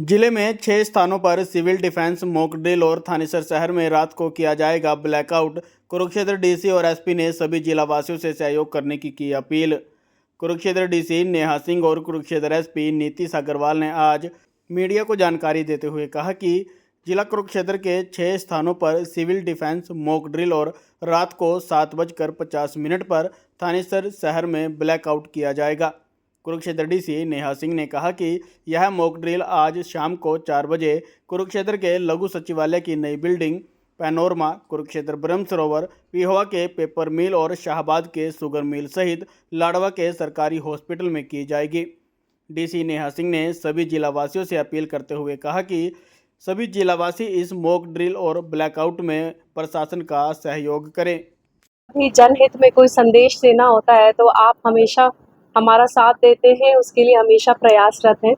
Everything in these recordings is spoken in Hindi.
जिले में 6 स्थानों पर सिविल डिफेंस मॉक ड्रिल और थानेसर शहर में रात को किया जाएगा ब्लैकआउट। कुरुक्षेत्र डीसी और एसपी ने सभी जिलावासियों से सहयोग करने की अपील। कुरुक्षेत्र डीसी नेहा सिंह और कुरुक्षेत्र एसपी नीतीश अग्रवाल ने आज मीडिया को जानकारी देते हुए कहा कि जिला कुरुक्षेत्र के 6 स्थानों पर सिविल डिफेंस मॉक ड्रिल और रात को 7:50 पर थानेसर शहर में ब्लैकआउट किया जाएगा। कुरुक्षेत्र डीसी नेहा सिंह ने कहा कि यह मॉक ड्रिल आज शाम को 4 बजे कुरुक्षेत्र के लघु सचिवालय की नई बिल्डिंग, पैनोरमा, कुरुक्षेत्र ब्रह्म सरोवर, पिहोवा के पेपर मिल और शाहबाद के शुगर मिल सहित लाडवा के सरकारी हॉस्पिटल में की जाएगी। डीसी नेहा सिंह ने सभी जिलावासियों से अपील करते हुए कहा कि सभी जिलावासी इस मॉक ड्रिल और ब्लैकआउट में प्रशासन का सहयोग करें। जनहित में कोई संदेश देना होता है तो आप हमेशा हमारा साथ देते हैं, उसके लिए हमेशा प्रयासरत हैं।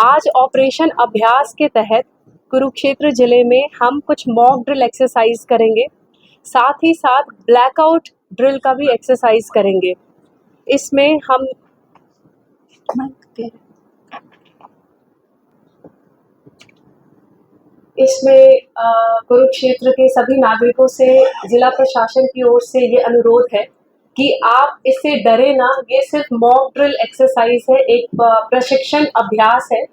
आज ऑपरेशन अभ्यास के तहत कुरुक्षेत्र जिले में हम कुछ मॉक ड्रिल एक्सरसाइज करेंगे, साथ ही साथ ब्लैकआउट ड्रिल का भी एक्सरसाइज करेंगे। इसमें हम कुरुक्षेत्र के सभी नागरिकों से जिला प्रशासन की ओर से ये अनुरोध है कि आप इससे डरे ना। ये सिर्फ मॉक ड्रिल एक्सरसाइज है, एक प्रशिक्षण अभ्यास है।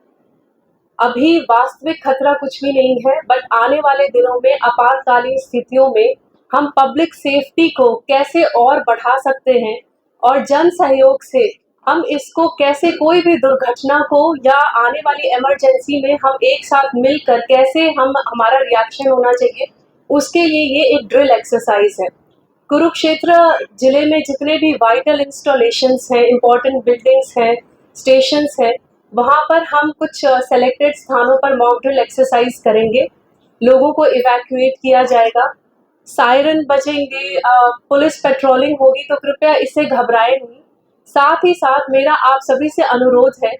अभी वास्तविक खतरा कुछ भी नहीं है, बट आने वाले दिनों में आपातकालीन स्थितियों में हम पब्लिक सेफ्टी को कैसे और बढ़ा सकते हैं और जन सहयोग से हम इसको कैसे कोई भी दुर्घटना को या आने वाली इमरजेंसी में हम एक साथ मिलकर कैसे हमारा रिएक्शन होना चाहिए, उसके लिए ये एक ड्रिल एक्सरसाइज है। कुरुक्षेत्र जिले में जितने भी वाइटल इंस्टॉलेशंस हैं, इम्पोर्टेंट बिल्डिंग्स हैं, स्टेशंस हैं, वहाँ पर हम कुछ सेलेक्टेड स्थानों पर मॉक ड्रिल एक्सरसाइज करेंगे। लोगों को इवैक्यूएट किया जाएगा, सायरन बजेंगे, पुलिस पेट्रोलिंग होगी, तो कृपया इससे घबराएं नहीं। साथ ही साथ मेरा आप सभी से अनुरोध है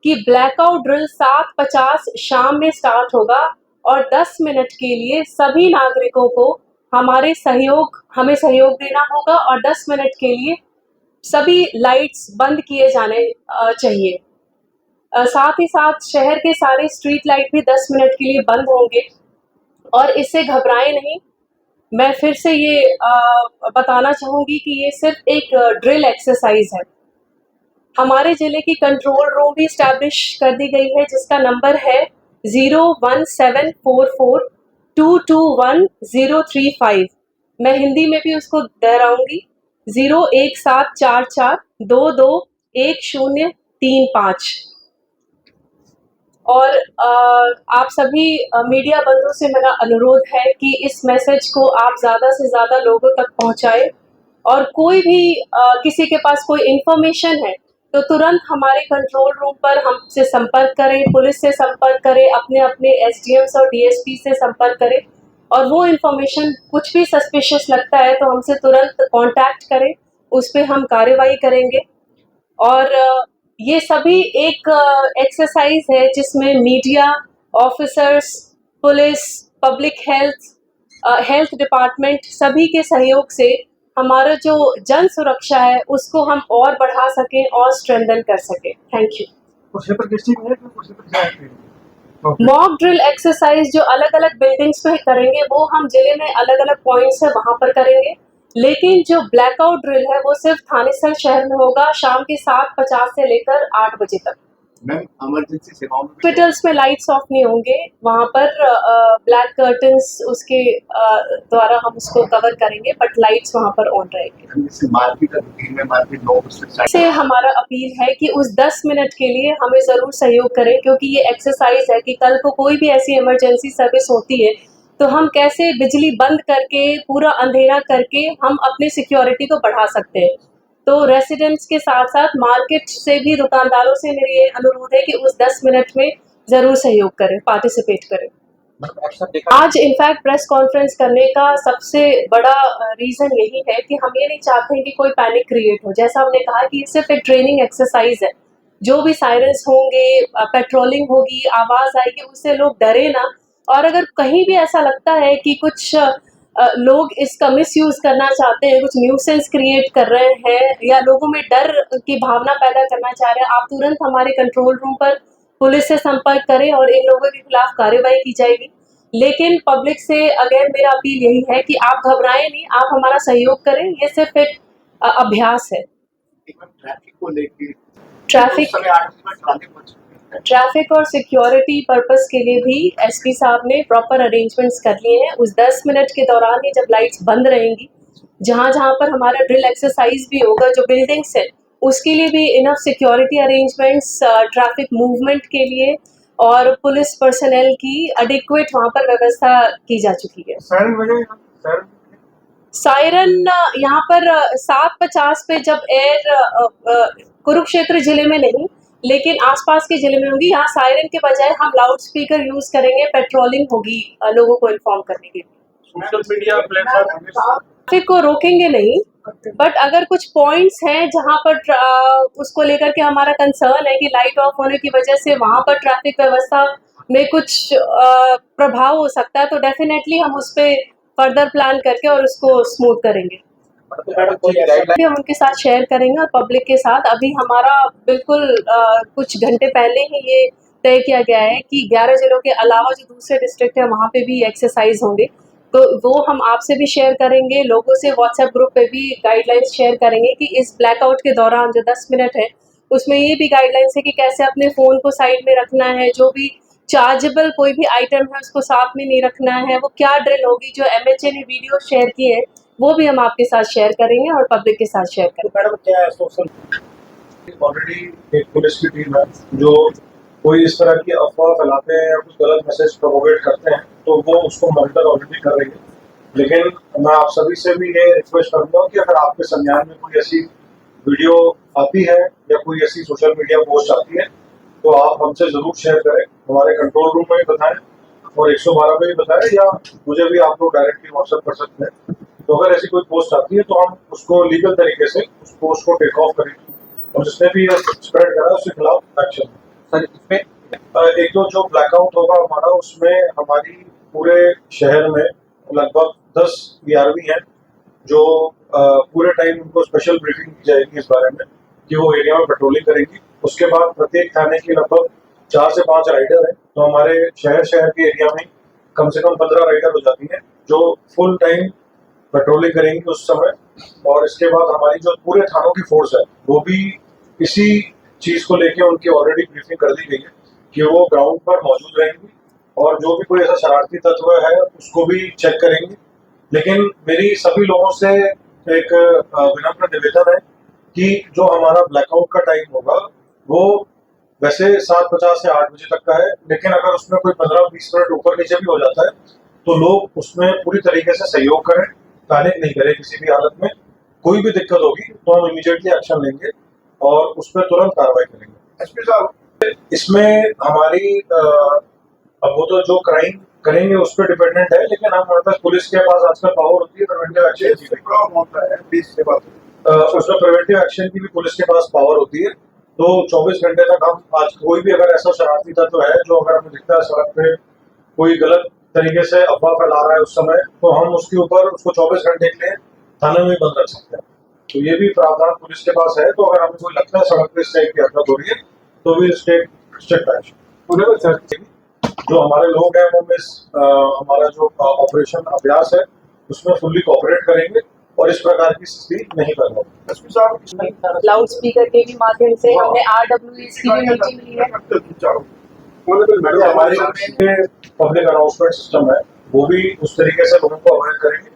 कि ब्लैकआउट ड्रिल 7:50 शाम में स्टार्ट होगा और 10 मिनट के लिए सभी नागरिकों को हमें सहयोग देना होगा और 10 मिनट के लिए सभी लाइट्स बंद किए जाने चाहिए। साथ ही साथ शहर के सारे स्ट्रीट लाइट भी 10 मिनट के लिए बंद होंगे और इससे घबराएं नहीं। मैं फिर से ये बताना चाहूँगी कि ये सिर्फ एक ड्रिल एक्सरसाइज है। हमारे जिले की कंट्रोल रूम भी स्टैब्लिश कर दी गई है, जिसका नंबर है 01744221035। मैं हिंदी में भी उसको दोहराऊंगी, 01744221035। और आप सभी मीडिया बंधुओं से मेरा अनुरोध है कि इस मैसेज को आप ज़्यादा से ज़्यादा लोगों तक पहुंचाएं और कोई भी किसी के पास कोई इन्फॉर्मेशन है तो तुरंत हमारे कंट्रोल रूम पर हमसे संपर्क करें, पुलिस से संपर्क करें, अपने एसडीएम्स और डीएसपी से संपर्क करें और वो इन्फॉर्मेशन कुछ भी सस्पिशियस लगता है तो हमसे तुरंत कांटेक्ट करें, उस पर हम कार्रवाई करेंगे। और ये सभी एक एक्सरसाइज है जिसमें media, officers, police, public health department सभी के सहयोग से हमारा जो जन सुरक्षा है उसको हम और बढ़ा सकें और स्ट्रेंथन कर सकें। Thank you. Mock drill exercise जो अलग अलग बिल्डिंग्स में करेंगे वो हम जिले में अलग अलग पॉइंट्स है वहां पर करेंगे, लेकिन जो ब्लैकआउट ड्रिल है वो सिर्फ थानेसर शहर में होगा शाम के 7:50 से लेकर 8 बजे तक। इमरजेंसी सेवाओं में हॉस्पिटल्स में लाइट्स ऑफ नहीं होंगे, वहाँ पर ब्लैक कर्टन्स उसके द्वारा हम उसको कवर करेंगे, बट लाइट्स वहाँ पर ऑन रहेंगे। से हमारा अपील है कि उस 10 मिनट के लिए हमें ज़रूर सहयोग करें, क्योंकि ये एक्सरसाइज है कि कल को कोई भी ऐसी इमरजेंसी सर्विस होती है तो हम कैसे बिजली बंद करके पूरा अंधेरा करके हम अपनी सिक्योरिटी को बढ़ा सकते हैं। तो रेसिडेंट्स के साथ साथ मार्केट से भी, दुकानदारों से मेरी ये अनुरोध है कि उस 10 मिनट में ज़रूर सहयोग करें, पार्टिसिपेट करें। आज इनफैक्ट प्रेस कॉन्फ्रेंस करने का सबसे बड़ा रीज़न यही है कि हम ये नहीं चाहते हैं कि कोई पैनिक क्रिएट हो। जैसा हमने कहा कि ये सिर्फ एक ट्रेनिंग एक्सरसाइज है। जो भी सायरन्स होंगे, पेट्रोलिंग होगी, आवाज़ आएगी, उससे लोग डरे ना। और अगर कहीं भी ऐसा लगता है कि कुछ लोग इसका मिसयूज करना चाहते हैं, कुछ न्यूसेंस क्रिएट कर रहे हैं या लोगों में डर की भावना पैदा करना चाह रहे हैं, आप तुरंत हमारे कंट्रोल रूम पर पुलिस से संपर्क करें और इन लोगों के खिलाफ कार्रवाई की जाएगी। लेकिन पब्लिक से अगेन मेरा अपील यही है कि आप घबराएं नहीं, आप हमारा सहयोग करें, ये सिर्फ एक अभ्यास है। इवन ट्रैफिक को लेके ट्रैफिक उस समय 8 बजे में ट्रैफिक पहुंच चुकी है। ट्रैफिक और सिक्योरिटी पर्पस के लिए भी एसपी साहब ने प्रॉपर अरेंजमेंट्स कर लिए हैं। उस 10 मिनट के दौरान ही जब लाइट्स बंद रहेंगी, जहाँ जहाँ पर हमारा ड्रिल एक्सरसाइज भी होगा, जो बिल्डिंग्स है उसके लिए भी enough security arrangements, traffic movement के लिए और पुलिस पर्सनल की एडिक्वेट वहाँ पर व्यवस्था की जा चुकी है। सायरन यहाँ पर 7:50 पे जब कुरुक्षेत्र जिले में नहीं लेकिन आसपास के जिले में होंगी, यहाँ सायरन के बजाय हम लाउड स्पीकर यूज करेंगे, पेट्रोलिंग होगी लोगों को इन्फॉर्म करने के लिए। सोशल मीडिया प्लेटफॉर्म ट्रैफिक को रोकेंगे नहीं, बट अगर कुछ पॉइंट्स हैं जहाँ पर उसको लेकर के हमारा कंसर्न है कि लाइट ऑफ होने की वजह से वहाँ पर ट्रैफिक व्यवस्था में कुछ प्रभाव हो सकता है, तो डेफिनेटली हम उस पर फर्दर प्लान करके और उसको स्मूथ करेंगे। हम उनके साथ शेयर करेंगे और पब्लिक के साथ। अभी हमारा बिल्कुल कुछ घंटे पहले ही ये तय किया गया है कि 11 जिलों के अलावा जो दूसरे डिस्ट्रिक्ट है वहाँ पे भी एक्सरसाइज होंगे, तो वो हम आपसे भी शेयर करेंगे, लोगों से व्हाट्सएप ग्रुप पे भी गाइडलाइंस शेयर करेंगे कि इस ब्लैकआउट के दौरान जो 10 मिनट है उसमें ये भी गाइडलाइंस है कि कैसे अपने फ़ोन को साइड में रखना है, जो भी चार्जेबल कोई भी आइटम है उसको साथ में नहीं रखना है, वो क्या ड्रिल होगी, जो MHA ने वीडियो शेयर की है वो भी हम आपके साथ शेयर करेंगे और पब्लिक के साथ शेयर करेंगे। मैडम क्या है, सोशल ऑलरेडी एक पुलिस की टीम है जो कोई इस तरह की अफवाह फैलाते हैं या कुछ गलत मैसेज प्रोपोगेट करते हैं तो वो उसको मॉनिटर ऑलरेडी कर रही है। लेकिन मैं आप सभी से भी ये रिक्वेस्ट करूंगा कि अगर आपके संज्ञान में कोई ऐसी वीडियो आती है या कोई ऐसी सोशल मीडिया पोस्ट आती है तो आप हमसे जरूर शेयर करें, हमारे कंट्रोल रूम में भी बताएं और 112 पे भी बताएं या मुझे भी आप लोग डायरेक्टली व्हाट्सएप कर सकते हैं। तो अगर ऐसी कोई पोस्ट आती है तो हम उसको लीगल तरीके से उस पोस्ट को टेक ऑफ करेंगे और जिसने भी स्प्रेड करा उसके खिलाफ एक्शन। सर इसमें एक तो जो ब्लैकआउट होगा हमारा, उसमें हमारी पूरे शहर में लगभग 10 ERV हैं जो पूरे टाइम उनको स्पेशल ब्रीफिंग की जाएगी इस बारे में कि वो एरिया में पेट्रोलिंग करेंगी। उसके बाद प्रत्येक थाने की लगभग 4 से 5 राइडर हैं, तो हमारे शहर के एरिया में कम से कम 15 राइडर हो जाती हैं जो फुल टाइम पेट्रोलिंग करेंगी उस समय। और इसके बाद हमारी जो पूरे थानों की फोर्स है वो भी इसी चीज को लेके उनकी ऑलरेडी ब्रीफिंग कर दी गई है कि वो ग्राउंड पर मौजूद रहेंगी और जो भी कोई ऐसा शरारती तत्व है उसको भी चेक करेंगी। लेकिन मेरी सभी लोगों से एक विनम्र निवेदन है कि जो हमारा ब्लैकआउट का टाइम होगा वो वैसे 7:50 से 8 बजे तक का है, लेकिन अगर उसमें कोई 15-20 मिनट ऊपर नीचे भी हो जाता है तो लोग उसमें पूरी तरीके से सहयोग करें, पैनिक नहीं करें किसी भी हालत में। कोई भी दिक्कत होगी तो हम इमीडिएटली एक्शन लेंगे और उस पर तुरंत कार्रवाई करेंगे। एसपी साहब इसमें हमारी अब वो तो जो क्राइम करेंगे उस पर डिपेंडेंट है, लेकिन हमारे पास पुलिस के पास आजकल पावर होती है प्रिवेंटिव एक्शन की। प्रॉब्लम होता है पुलिस से बात उसमें प्रिवेंटिव एक्शन की भी पुलिस के पास पावर होती है। तो 24 घंटे तक हम आज कोई भी अगर ऐसा शरारती तत्व है जो अगर हमें दिखता है सड़क पे कोई गलत तरीके से अफवाह फैला रहा है उस समय, तो हम उसके ऊपर उसको 24 घंटे के लिए थाने में बंद रख सकते हैं। तो ये भी प्रावधान पुलिस के पास है। तो अगर हमें कोई लगता है सड़क पे इस टाइप की हरकत हो रही है तो भी स्ट्रिक्ट एक्शन। जो हमारे लोग हैं वो हमारा जो ऑपरेशन अभ्यास है उसमें फुल्ली कोऑपरेट करेंगे और इस प्रकार की स्थिति नहीं पैदा होगी। एसपी साहब लाउड स्पीकर के भी माध्यम से हमने RWS की भी मीटिंग ली है। मैडम हमारी पब्लिक अनाउंसमेंट सिस्टम है वो भी उस तरीके से लोगों को अवेयर करेंगे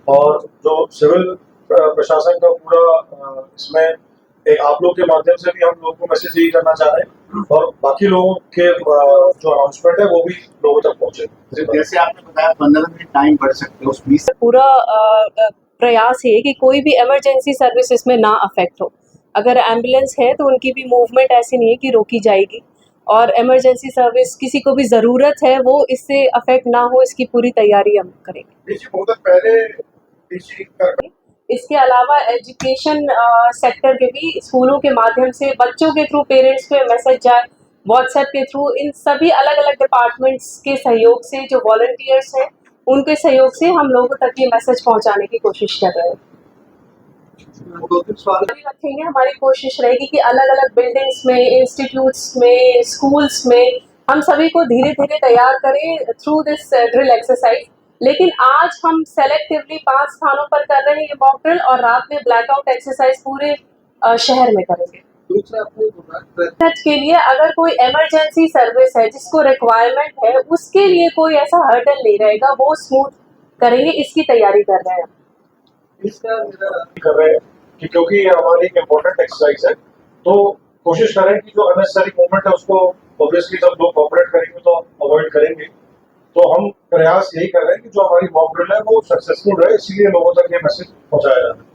और जो सिविल प्रशासन का पूरा इसमें एक आप लोग के माध्यम से भी हम लोगों को मैसेज यही करना चाह रहे हैं और बाकी लोगों के जो अनाउंसमेंट है वो भी लोगों तक पहुंचे। जैसे आपने बताया 15 मिनट टाइम बढ़ सकते हैं, उस 20 पूरा प्रयास है कि कोई भी इमरजेंसी सर्विस इसमें ना अफेक्ट हो। अगर एम्बुलेंस है तो उनकी भी मूवमेंट ऐसी नहीं है कि रोकी जाएगी और इमरजेंसी सर्विस किसी को भी ज़रूरत है वो इससे अफेक्ट ना हो, इसकी पूरी तैयारी हम करेंगे। बहुत पहले इसके अलावा एजुकेशन सेक्टर के भी स्कूलों के माध्यम से बच्चों के थ्रू पेरेंट्स को मैसेज जाए, व्हाट्सएप के थ्रू, इन सभी अलग अलग डिपार्टमेंट्स के सहयोग से जो वॉलंटियर्स हैं उनके सहयोग से हम लोगों तक ये मैसेज पहुंचाने की कोशिश कर रहे हैं। दो तीन सवाल जारी रखेंगे, हमारी कोशिश रहेगी कि अलग अलग बिल्डिंग्स में, इंस्टीट्यूट्स में, स्कूल्स में हम सभी को धीरे धीरे तैयार करें थ्रू दिस ड्रिल एक्सरसाइज। लेकिन आज हम सेलेक्टिवली 5 स्थानों पर कर रहे हैं ये मॉक ड्रिल और रात में ब्लैकआउट एक्सरसाइज पूरे शहर में करेंगे। दूसरा आपने बोला मिनट के लिए अगर कोई इमरजेंसी सर्विस है जिसको रिक्वायरमेंट है, उसके लिए कोई ऐसा हर्डल नहीं रहेगा, वो स्मूथ करेंगे, इसकी तैयारी कर रहे हैं। इसका मेरा कर रहे हैं कि क्योंकि ये हमारी एक इम्पोर्टेंट एक्सरसाइज है, तो कोशिश करें कि जो अननेसेसरी मूवमेंट है उसको ऑब्वियसली जब लोग कॉपरेट करेंगे तो अवॉइड करेंगे। तो हम प्रयास यही कर रहे हैं कि जो हमारी मॉक ड्रिल है वो सक्सेसफुल रहे, इसीलिए लोगों तक ये मैसेज पहुंचाया जा रहा है।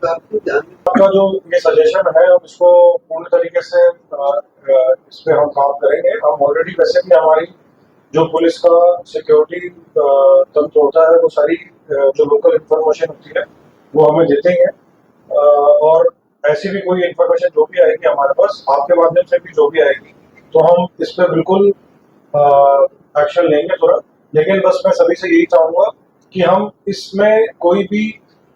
आपको ध्यान आपका जो ये सजेशन है हम इसको पूर्ण तरीके से इस पे हम काम करेंगे। हम ऑलरेडी वैसे भी हमारी जो पुलिस का सिक्योरिटी तंत्र होता है वो सारी जो लोकल इंफॉर्मेशन होती है वो हमें देते ही हैं। और ऐसी भी कोई इंफॉर्मेशन जो भी आएगी हमारे पास, आपके माध्यम से भी जो भी आएगी, तो हम इस पे बिल्कुल एक्शन लेंगे तुरंत। लेकिन बस मैं सभी से यही चाहूंगा कि हम इसमें कोई भी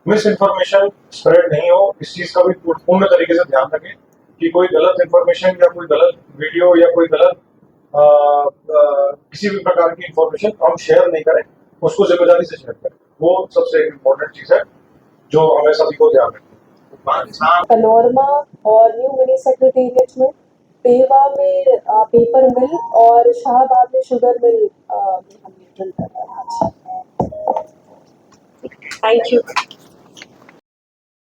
मिस इन्फॉर्मेशन स्प्रेड नहीं हो, इस चीज का भी पूर्ण तरीके से ध्यान रखें कि कोई गलत इन्फॉर्मेशन या कोई गलत वीडियो या कोई गलत किसी भी प्रकार की इंफॉर्मेशन हम शेयर नहीं करें, उसको जिम्मेदारी से शेयर करें। वो सबसे इम्पोर्टेंट चीज है जो हमें सभी को ध्यान रखना। पाकिस्तान पनोरमा और न्यू मिनी सेक्रेटेरिएट में, पेवा में पेपर मिल और शाहबाद में शुगर मिल हम ड्रिल कर रहे हैं। Thank you.